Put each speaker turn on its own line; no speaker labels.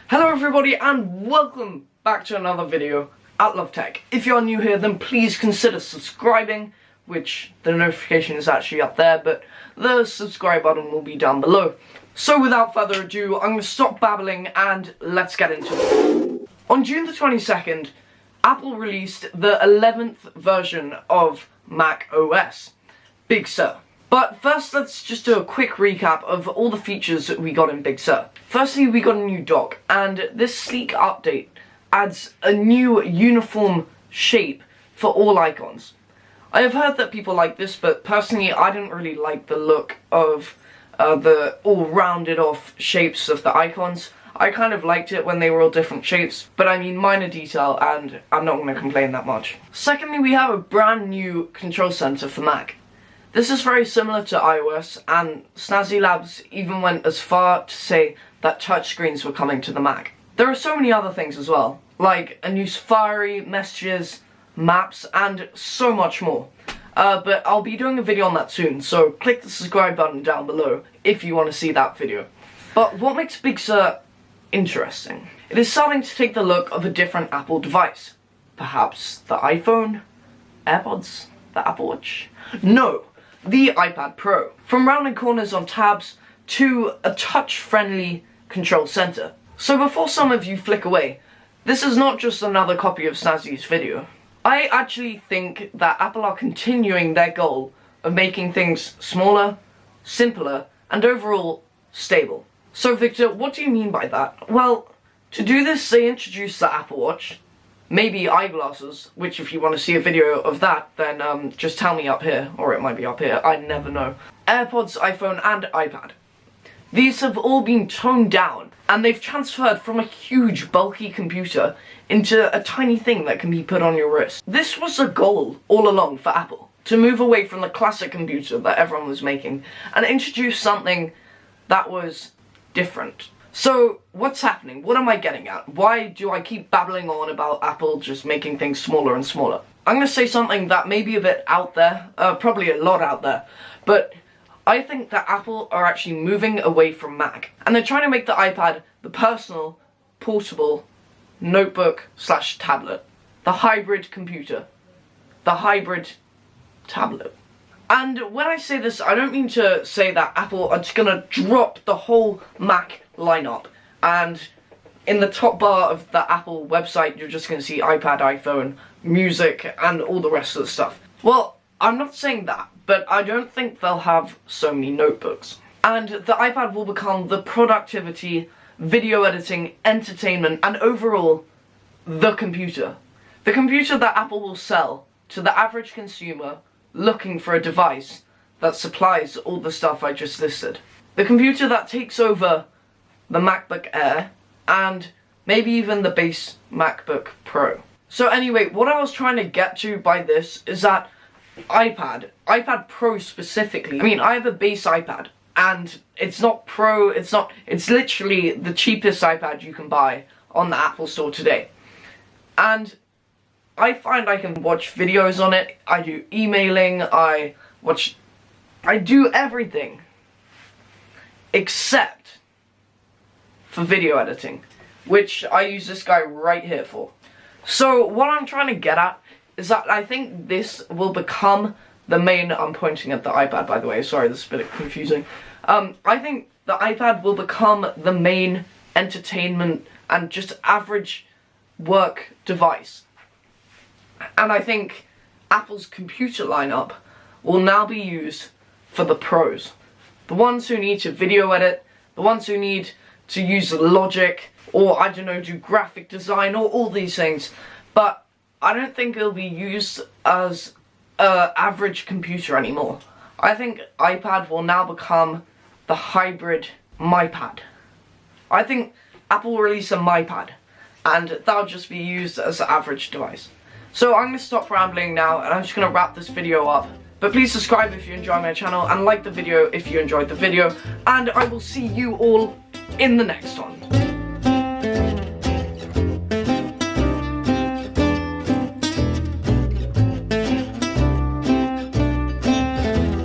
Hello everybody and welcome back to another video at Love Tech. If you're new here then please consider subscribing, which the notification is actually up there, but the subscribe button will be down below. So without further ado, I'm going to stop babbling and let's get into it. On June the 22nd, Apple released the 11th version of Mac OS Big Sur. But first, let's just do a quick recap of all the features that we got in Big Sur. Firstly, we got a new dock, and this sleek update adds a new uniform shape for all icons. I have heard that people like this, but personally I didn't really like the look of the all rounded off shapes of the icons. I kind of liked it when they were all different shapes, but I mean minor detail and I'm not going to complain that much. Secondly, we have a brand new control center for Mac. This is very similar to iOS, and Snazzy Labs even went as far to say that touchscreens were coming to the Mac. There are so many other things as well, like a new Safari, messages, maps, and so much more. But I'll be doing a video on that soon, so click the subscribe button down below if you want to see that video. But what makes Big Sur interesting? It is starting to take the look of a different Apple device. Perhaps the iPhone? AirPods? The Apple Watch? No! The iPad Pro. From rounded corners on tabs to a touch-friendly control center. So before some of you flick away, this is not just another copy of Snazzy's video. I actually think that Apple are continuing their goal of making things smaller, simpler, and overall stable. So Victor, what do you mean by that? Well, to do this they introduced the Apple Watch, maybe eyeglasses, which if you want to see a video of that, then just tell me up here, or it might be up here, I never know. AirPods, iPhone, and iPad. These have all been toned down, and they've transferred from a huge, bulky computer into a tiny thing that can be put on your wrist. This was a goal all along for Apple, to move away from the classic computer that everyone was making, and introduce something that was different. So, what's happening? What am I getting at? Why do I keep babbling on about Apple just making things smaller and smaller? I'm going to say something that may be a bit out there, probably a lot out there, but I think that Apple are actually moving away from Mac. And they're trying to make the iPad the personal, portable, notebook/tablet. The hybrid computer. The hybrid tablet. And when I say this, I don't mean to say that Apple are just going to drop the whole Mac lineup, and in the top bar of the Apple website you're just going to see iPad, iPhone, music, and all the rest of the stuff. Well, I'm not saying that, but I don't think they'll have so many notebooks. And the iPad will become the productivity, video editing, entertainment, and overall, the computer. The computer that Apple will sell to the average consumer looking for a device that supplies all the stuff I just listed. The computer that takes over the MacBook Air, and maybe even the base MacBook Pro. So anyway, what I was trying to get to by this is that iPad Pro specifically, I mean, I have a base iPad, and it's not Pro, it's literally the cheapest iPad you can buy on the Apple Store today. And I find I can watch videos on it, I do emailing, I do everything, except for video editing, which I use this guy right here for. So what I'm trying to get at is that I think this will become the main, I'm pointing at the iPad by the way, sorry this is a bit confusing. I think the iPad will become the main entertainment and just average work device. And I think Apple's computer lineup will now be used for the pros. The ones who need to video edit, the ones who need to use Logic, or I don't know, do graphic design, or all these things. But I don't think it'll be used as an average computer anymore. I think iPad will now become the hybrid MyPad. I think Apple will release a MyPad, and that'll just be used as an average device. So I'm going to stop rambling now, and I'm just going to wrap this video up. But please subscribe if you enjoy my channel, and like the video if you enjoyed the video, and I will see you all in the next one.